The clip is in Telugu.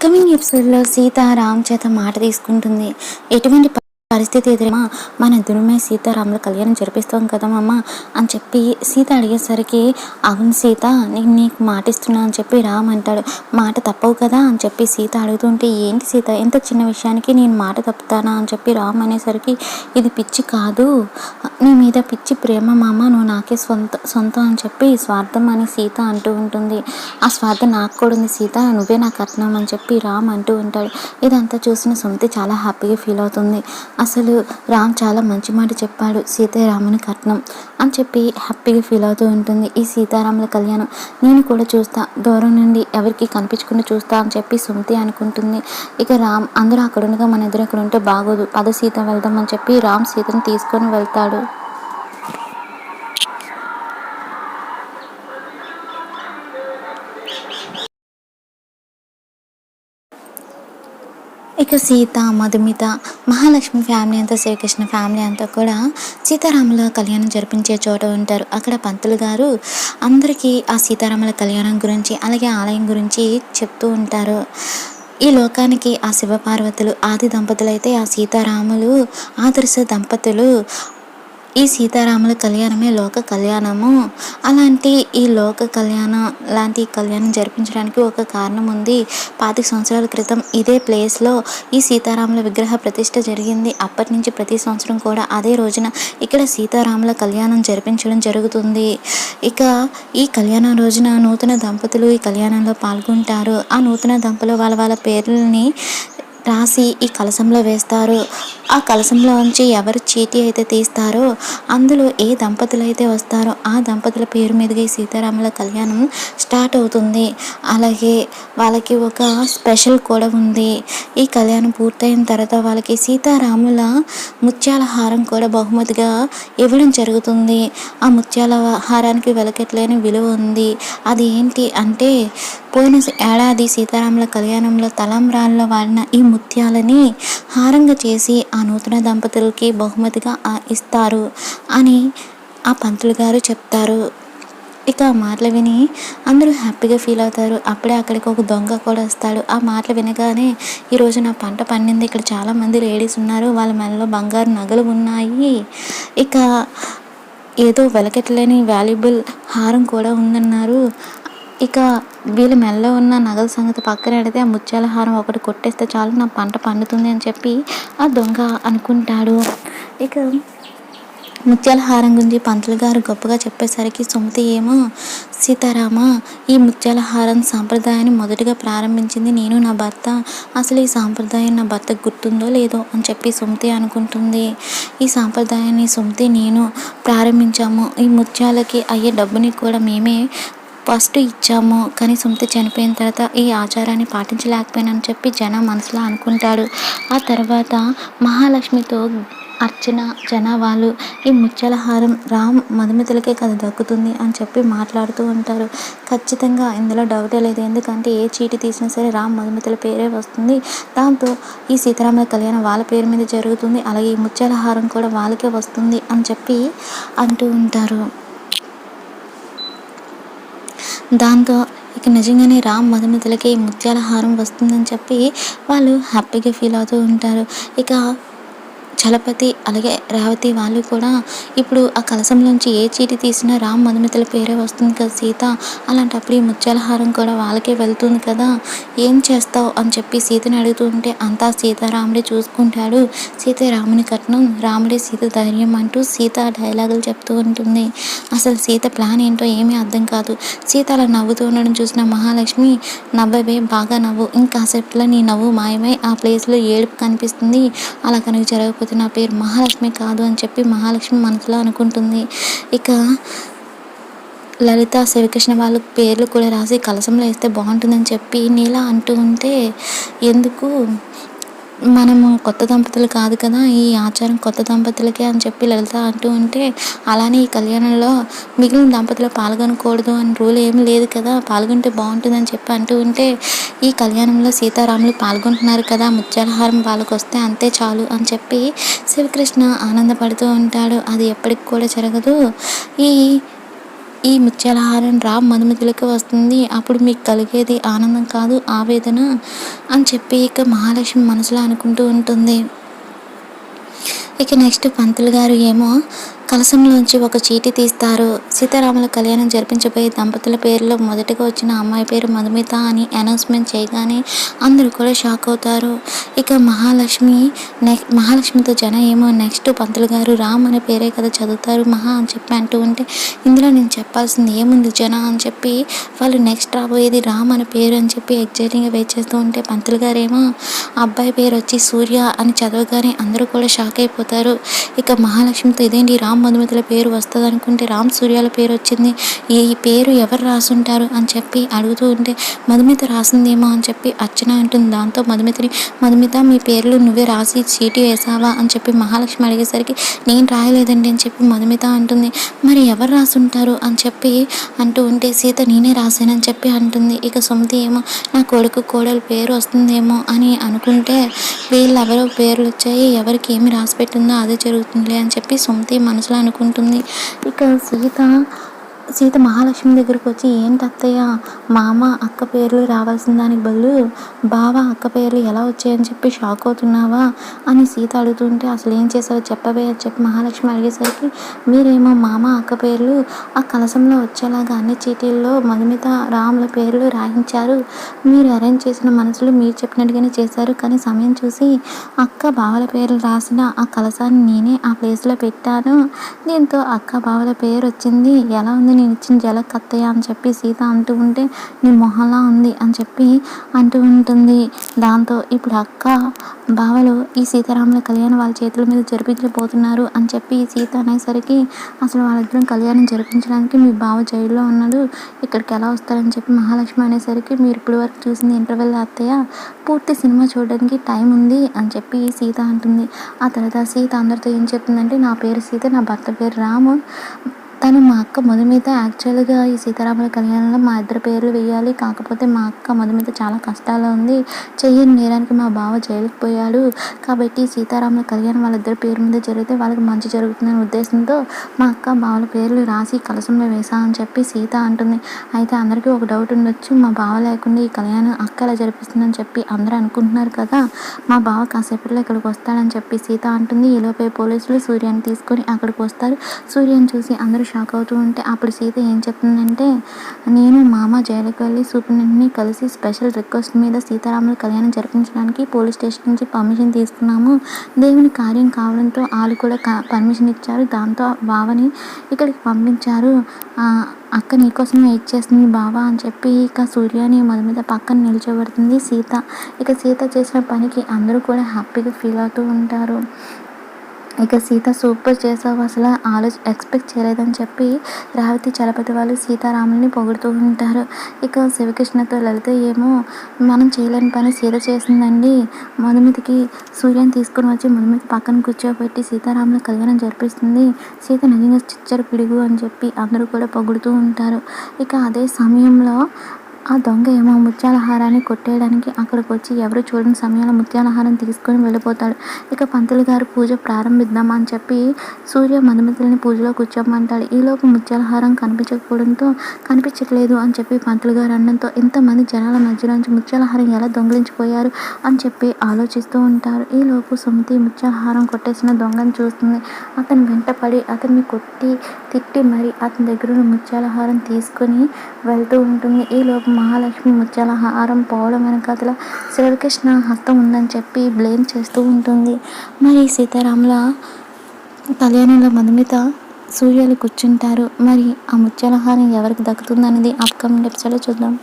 అప్కమింగ్ ఎపిసోడ్లో సీత రామ్ చేత మాట తీసుకుంటుంది. ఎటువంటి పరిస్థితి ఎదురమా మన ఇద్దరమే సీతారాముల కళ్యాణం జరిపిస్తాం కదమ్మా అని చెప్పి సీత అడిగేసరికి, అవును సీత, నేను నీకు మాట ఇస్తున్నా అని చెప్పి రామ్ అంటాడు. మాట తప్పవు కదా అని చెప్పి సీత అడుగుతుంటే, ఏంటి సీత, ఎంత చిన్న విషయానికి నేను మాట తప్పుతానా అని చెప్పి రామ్ అనేసరికి, ఇది పిచ్చి కాదు, నీ మీద పిచ్చి ప్రేమ మామ, నువ్వు నాకే సొంతం అని చెప్పి స్వార్థం అని సీత అంటూ ఉంటుంది. ఆ స్వార్థం నాకు కూడా ఉంది సీత, నువ్వే నాకు కట్నం అని చెప్పి రామ్ అంటూ ఉంటాడు. ఇదంతా చూసిన సుమతి చాలా హ్యాపీగా ఫీల్ అవుతుంది. అసలు రామ్ చాలా మంచి మాట చెప్పాడు, సీతారాముని కట్నం అని చెప్పి హ్యాపీగా ఫీల్ అవుతూ ఉంటుంది. ఈ సీతారాముల కళ్యాణం నేను కూడా చూస్తా, దూరం నుండి ఎవరికి కనిపించకుండా చూస్తా అని చెప్పి సుమతి అనుకుంటుంది. ఇక రామ్, అందరూ అక్కడ ఉండగా మన ఇద్దరు ఇక్కడ ఉంటే బాగోదు, పద సీత వెళ్దాం అని చెప్పి రామ్ సీతను తీసుకొని వెళ్తాడు. ఇక సీత, మధుమిత, మహాలక్ష్మి ఫ్యామిలీ అంతా, శ్రీకృష్ణ ఫ్యామిలీ అంతా కూడా సీతారాముల కళ్యాణం జరిపించే చోట ఉంటారు. అక్కడ పంతులు గారు అందరికీ ఆ సీతారాముల కళ్యాణం గురించి, అలాగే ఆలయం గురించి చెప్తూ ఉంటారు. ఈ లోకానికి ఆ శివపార్వతులు ఆది దంపతులు అయితే, ఆ సీతారాములు ఆదర్శ దంపతులు. ఈ సీతారాముల కళ్యాణమే లోక కళ్యాణము. అలాంటి ఈ లోక కళ్యాణం లాంటి కళ్యాణం జరిపించడానికి ఒక కారణం ఉంది. 25 సంవత్సరాల క్రితం ఇదే ప్లేస్లో ఈ సీతారాముల విగ్రహ ప్రతిష్ఠ జరిగింది. అప్పటి నుంచి ప్రతి సంవత్సరం కూడా అదే రోజున ఇక్కడ సీతారాముల కళ్యాణం జరిపించడం జరుగుతుంది. ఇక ఈ కళ్యాణం రోజున నూతన దంపతులు ఈ కళ్యాణంలో పాల్గొంటారు. ఆ నూతన దంపతులు వాళ్ళ పేర్లని రాసి ఈ కలశంలో వేస్తారు. ఆ కలశంలో నుంచి ఎవరు చీటీ అయితే తీస్తారో, అందులో ఏ దంపతులు అయితే వస్తారో ఆ దంపతుల పేరు మీదుగా ఈ సీతారాముల కళ్యాణం స్టార్ట్ అవుతుంది. అలాగే వాళ్ళకి ఒక స్పెషల్ కూడా ఉంది. ఈ కళ్యాణం పూర్తయిన తర్వాత వాళ్ళకి సీతారాముల ముత్యాల హారం కూడా బహుమతిగా ఇవ్వడం జరుగుతుంది. ఆ ముత్యాల హారానికి వెలకెట్లేని విలువ ఉంది. అది ఏంటి అంటే, పోయిన ఏడాది సీతారాముల కళ్యాణంలో తలంబ్రాల్లో వాడిన ఈ ముత్యాలని హారంగా చేసి ఆ నూతన దంపతులకి బహుమతిగా ఇస్తారు అని ఆ పంతులు గారు చెప్తారు. ఇక ఆ మాటలు విని అందరూ హ్యాపీగా ఫీల్ అవుతారు. అప్పుడే అక్కడికి ఒక దొంగ కూడా వస్తాడు. ఆ మాటలు వినగానే, ఈరోజు నా పంట పండింది, ఇక్కడ చాలామంది లేడీస్ ఉన్నారు, వాళ్ళ మెడలో బంగారు నగలు ఉన్నాయి, ఇక ఏదో వెలకెట్టలేని వాల్యుబుల్ హారం కూడా ఉందన్నారు, ఇక వీళ్ళ మెడలో ఉన్న నగల సంగతి పక్కన పెడితే ఆ ముత్యాల హారం ఒకటి కొట్టేస్తే చాలు నా పంట పండుతుంది అని చెప్పి ఆ దొంగ అనుకుంటాడు. ఇక ముత్యాల హారం గురించి పంతులు గారు గొప్పగా చెప్పేసరికి సుమతి ఏమో, సీతారామ, ఈ ముత్యాల హారం సాంప్రదాయాన్ని మొదటగా ప్రారంభించింది నేను, నా భర్త, అసలు ఈ సాంప్రదాయం నా భర్తకు గుర్తుందో లేదో అని చెప్పి సుమతి అనుకుంటుంది. ఈ సాంప్రదాయాన్ని సుమతి నేను ప్రారంభించాము, ఈ ముత్యాలకి అయ్యే డబ్బుని కూడా మేమే ఫస్ట్ ఇచ్చాము, కానీ సుమతి చనిపోయిన తర్వాత ఈ ఆచారాన్ని పాటించలేకపోయానని చెప్పి జనం మనసులో అనుకుంటాడు. ఆ తర్వాత మహాలక్ష్మితో అర్చన జన వాళ్ళు ఈ ముత్యాల హారం రామ్ మధుమితలకే కదా దక్కుతుంది అని చెప్పి మాట్లాడుతూ ఉంటారు. ఖచ్చితంగా ఇందులో డౌటే లేదు, ఎందుకంటే ఏ చీటి తీసినా సరే రామ్ మధుమితల పేరే వస్తుంది, దాంతో ఈ సీతారాముల కళ్యాణం వాళ్ళ పేరు మీద జరుగుతుంది, అలాగే ఈ ముత్యాల హారం కూడా వాళ్ళకే వస్తుంది అని చెప్పి అంటూ ఉంటారు. దాంతో ఇక నిజంగానే రామ్ మధుమితలకి ముత్యాల హారం వస్తుందని చెప్పి వాళ్ళు హ్యాపీగా ఫీల్ అవుతూ ఉంటారు. ఇక చలపతి అలాగే రేవతి వాళ్ళు కూడా ఇప్పుడు ఆ కలశంలోంచి ఏ చీటి తీసినా రామ్ మధుమితల పేరే వస్తుంది కదా సీత, అలాంటప్పుడు ఈ ముత్యాల హారం కూడా వాళ్ళకే వెళ్తుంది కదా, ఏం చేస్తావు అని చెప్పి సీతని అడుగుతూ ఉంటే, అంతా సీతారాముడే చూసుకుంటాడు, సీతారాముని కట్నం, రాముడే సీత ధైర్యం అంటూ సీత డైలాగులు చెప్తూ ఉంటుంది. అసలు సీత ప్లాన్ ఏంటో ఏమీ అర్థం కాదు. సీత అలా నవ్వుతూ ఉండడం చూసిన మహాలక్ష్మి, నవ్వవే, బాగా నవ్వు, ఇంకాసేపట్లో నీ నవ్వు మాయమై ఆ ప్లేస్లో ఏడుపు కనిపిస్తుంది, అలా కనుక జరగకపోతే నా పేరు మహాలక్ష్మి కాదు అని చెప్పి మహాలక్ష్మి మనసులో అనుకుంటుంది. ఇక లలిత, శ్రీకృష్ణ వాళ్ళ పేర్లు కూడా రాసి కలశంలో వేస్తే బాగుంటుందని చెప్పి నీలా అంటూ ఉంటే, ఎందుకు, మనము కొత్త దంపతులు కాదు కదా, ఈ ఆచారం కొత్త దంపతులకే అని చెప్పి లలిత అంటూ ఉంటే, అలానే ఈ కళ్యాణంలో మిగిలిన దంపతులు పాల్గొనకూడదు అని రూల్ ఏమీ లేదు కదా, పాల్గొంటే బాగుంటుందని చెప్పి అంటూ ఉంటే, ఈ కళ్యాణంలో సీతారాములు పాల్గొంటున్నారు కదా, ముత్యాల హారం వాళ్ళకు వస్తే అంతే చాలు అని చెప్పి శ్రీకృష్ణ ఆనందపడుతూ ఉంటాడు. అది ఎప్పటికి కూడా జరగదు, ఈ ఈ ముత్యాలహారం రామ్ మధుమతులకి వస్తుంది, అప్పుడు మీకు కలిగేది ఆనందం కాదు ఆవేదన అని చెప్పి ఇక మహాలక్ష్మి మనసులో అనుకుంటూ ఉంటుంది. ఇక నెక్స్ట్ పంతులు గారు ఏమో కలశంలోంచి ఒక చీటీ తీస్తారు. సీతారాముల కళ్యాణం జరిపించబోయే దంపతుల పేర్లో మొదటగా వచ్చిన అమ్మాయి పేరు మధుమిత అని అనౌన్స్మెంట్ చేయగానే అందరూ కూడా షాక్ అవుతారు. ఇక మహాలక్ష్మితో జన ఏమో నెక్స్ట్ పంతులు గారు రామ్ అనే పేరే కదా చదువుతారు మహా అని చెప్పి అంటూ ఉంటే, ఇందులో నేను చెప్పాల్సింది ఏముంది జన అని చెప్పి వాళ్ళు నెక్స్ట్ రాబోయేది రామ్ అనే పేరు అని చెప్పి ఎగ్జైటింగ్గా వెయిట్ చేస్తూ ఉంటే, పంతులు గారేమో అబ్బాయి పేరు వచ్చి సూర్య అని చదవగానే అందరూ కూడా షాక్ అయిపోతారు. ఇక మహాలక్ష్మితో ఇదేంటి రామ్ మధుమతుల పేరు వస్తుంది అనుకుంటే రామ్ సూర్యాల పేరు వచ్చింది, ఈ పేరు ఎవరు రాసుంటారు అని చెప్పి అడుగుతూ ఉంటే, మధుమిత రాసిందేమో అని చెప్పి అర్చన అంటుంది. దాంతో మధుమిత మీ పేర్లు నువ్వే రాసి చీటీ వేసావా అని చెప్పి మహాలక్ష్మి అడిగేసరికి నేను రాయలేదండి అని చెప్పి మధుమిత అంటుంది. మరి ఎవరు రాసుంటారు అని చెప్పి అంటూ ఉంటే, సీత నేనే రాశానని చెప్పి అంటుంది. ఇక సుమతి ఏమో నా కొడుకు కోడలు పేరు వస్తుందేమో అని అనుకుంటే, వీళ్ళు ఎవరో పేర్లు వచ్చాయి, ఎవరికి ఏమి రాసి పెట్టిందో అదే జరుగుతుందిలే అని చెప్పి సుమతి మనసులో అనుకుంటుంది. ఇక సీత మహాలక్ష్మి దగ్గరకు వచ్చి, ఏంటి అత్తయ్య మామ అక్క పేర్లు రావాల్సిన దానికి బదులు బావ అక్క పేర్లు ఎలా వచ్చాయని చెప్పి షాక్ అవుతున్నావా అని సీత అడుగుతుంటే, అసలు ఏం చేసావో చెప్పవే అని చెప్పి మహాలక్ష్మి అడిగేసరికి, మీరేమో మామ అక్క పేర్లు ఆ కలశంలో వచ్చేలాగా అన్ని చీటీల్లో మధుమిత రాముల పేర్లు రాయించారు. మీరు అరేంజ్ చేసిన మనసులు మీరు చెప్పినట్టుగానే చేశారు, కానీ సమయం చూసి అక్క బావల పేర్లు రాసిన ఆ కలశాన్ని నేనే ఆ ప్లేస్లో పెట్టాను. దీంతో అక్క బావల పేరు వచ్చింది. ఎలా ఉంది నేను ఇచ్చిన జలక్ అత్తయ్య అని చెప్పి సీత అంటూ ఉంటే, నీ మొహంలా ఉంది అని చెప్పి అంటూ ఉంటుంది. దాంతో ఇప్పుడు అక్క బావలు ఈ సీతారాముల కళ్యాణం వాళ్ళ చేతుల మీద జరిపించబోతున్నారు అని చెప్పి సీత అనేసరికి, అసలు వాళ్ళిద్దరం కళ్యాణం జరిపించడానికి మీ బావ జైల్లో ఉన్నాడు, ఇక్కడికి ఎలా వస్తారని చెప్పి మహాలక్ష్మి అనేసరికి, మీరు ఇప్పటి వరకు చూసింది ఇంటర్వెల్ అత్తయ్య, పూర్తి సినిమా చూడడానికి టైం ఉంది అని చెప్పి సీత అంటుంది. ఆ తర్వాత సీత అందరితో ఏం చెప్తుందంటే, నా పేరు సీత, నా భర్త పేరు రాము, తను మా అక్క మధుమిత. యాక్చువల్గా ఈ సీతారాముల కళ్యాణంలో మా ఇద్దరు పేర్లు వేయాలి, కాకపోతే మా అక్క మధుమిత చాలా కష్టాల్లో ఉంది, చెయ్యని నేరానికి మా బావ జైలుకి పోయాడు, కాబట్టి సీతారాముల కళ్యాణం వాళ్ళిద్దరి పేరు మీద జరిగితే వాళ్ళకి మంచి జరుగుతుందనే ఉద్దేశంతో మా అక్క బావల పేర్లు రాసి కలశంలో వేసా అని చెప్పి సీత అంటుంది. అయితే అందరికీ ఒక డౌట్ ఉండొచ్చు, మా బావ లేకుండా ఈ కళ్యాణం అక్క ఎలా జరిపిస్తుందని చెప్పి అందరూ అనుకుంటున్నారు కదా, మా బావ కాసేపట్లో ఇక్కడికి వస్తాడని చెప్పి సీత అంటుంది. ఈలోపే పోలీసులు సూర్యాన్ని తీసుకొని అక్కడికి వస్తారు. సూర్యాన్ని చూసి అందరూ షాక్ అవుతూ ఉంటే, అప్పుడు సీత ఏం చెప్తుందంటే, నేను మామ జైలుకి వెళ్ళి సూపరింటెండెంట్ని కలిసి స్పెషల్ రిక్వెస్ట్ మీద సీతారాముల కళ్యాణం జరిపించడానికి పోలీస్ స్టేషన్ నుంచి పర్మిషన్ తీసుకున్నాము. దేవుని కార్యం కావడంతో వాళ్ళు కూడా పర్మిషన్ ఇచ్చారు. దాంతో బావని ఇక్కడికి పంపించారు. అక్క నీకోసం వెయిట్ చేస్తుంది బావా అని చెప్పి ఇక సూర్యాని మధుమిత పక్కన నిల్చోబెడుతుంది సీత. ఇక సీత చేసిన పనికి అందరూ కూడా హ్యాపీగా ఫీల్ అవుతూ ఉంటారు. ఇక సీత సూపర్ చేసావు, అసలు ఎక్స్పెక్ట్ చేయలేదని చెప్పి రేవతి చలపతి వాళ్ళు సీతారాముల్ని పొగుడుతూ ఉంటారు. ఇక శివకృష్ణతో లలిత ఏమో, మనం చేయలేని పని సీత చేసిందండి, మధుమితికి సూర్యాన్ని తీసుకుని వచ్చి మధుమిత పక్కన కూర్చోబెట్టి సీతారాముల కళ్యాణం జరిపిస్తుంది, సీత నిజంగా చిచ్చర పిడుగు అని చెప్పి అందరూ కూడా పొగుడుతూ ఉంటారు. ఇక అదే సమయంలో ఆ దొంగ ఏమో ముత్యాలహారాన్ని కొట్టేయడానికి అక్కడికి వచ్చి ఎవరు చూడని సమయంలో ముత్యాలహారం తీసుకొని వెళ్ళిపోతాడు. ఇక పంతులు గారు పూజ ప్రారంభిద్దామా అని చెప్పి సూర్య మధుమితులని పూజలో కూర్చోమంటాడు. ఈలోపు ముత్యాలహారం కనిపించట్లేదు అని చెప్పి పంతులు గారు అనడంతో, ఇంతమంది జనాల మధ్యలోంచి ముత్యాలహారం ఎలా దొంగిలించిపోయారు అని చెప్పి ఆలోచిస్తూ ఉంటారు. ఈలోపు సుమతి ముత్యాలహారం కొట్టేసిన దొంగని చూస్తుంది. అతను వెంటపడి అతన్ని కొట్టి తిట్టి మరి అతని దగ్గర ఉన్న ముత్యాలహారం తీసుకొని వెళ్తూ ఉంటుంది. ఈలోపు మహాలక్ష్మి ముత్యాలహారం పోవడం వెనకాతల శ్రీకృష్ణ హస్తం ఉందని చెప్పి బ్లేమ్ చేస్తూ ఉంటుంది. మరి సీతారాముల కళ్యాణంలో మధుమిత సూర్యాలు కూర్చుంటారు. మరి ఆ ముత్యాలహారం ఎవరికి దక్కుతుందనేది అప్కమింగ్ ఎపిసోడ్లో చూద్దాం.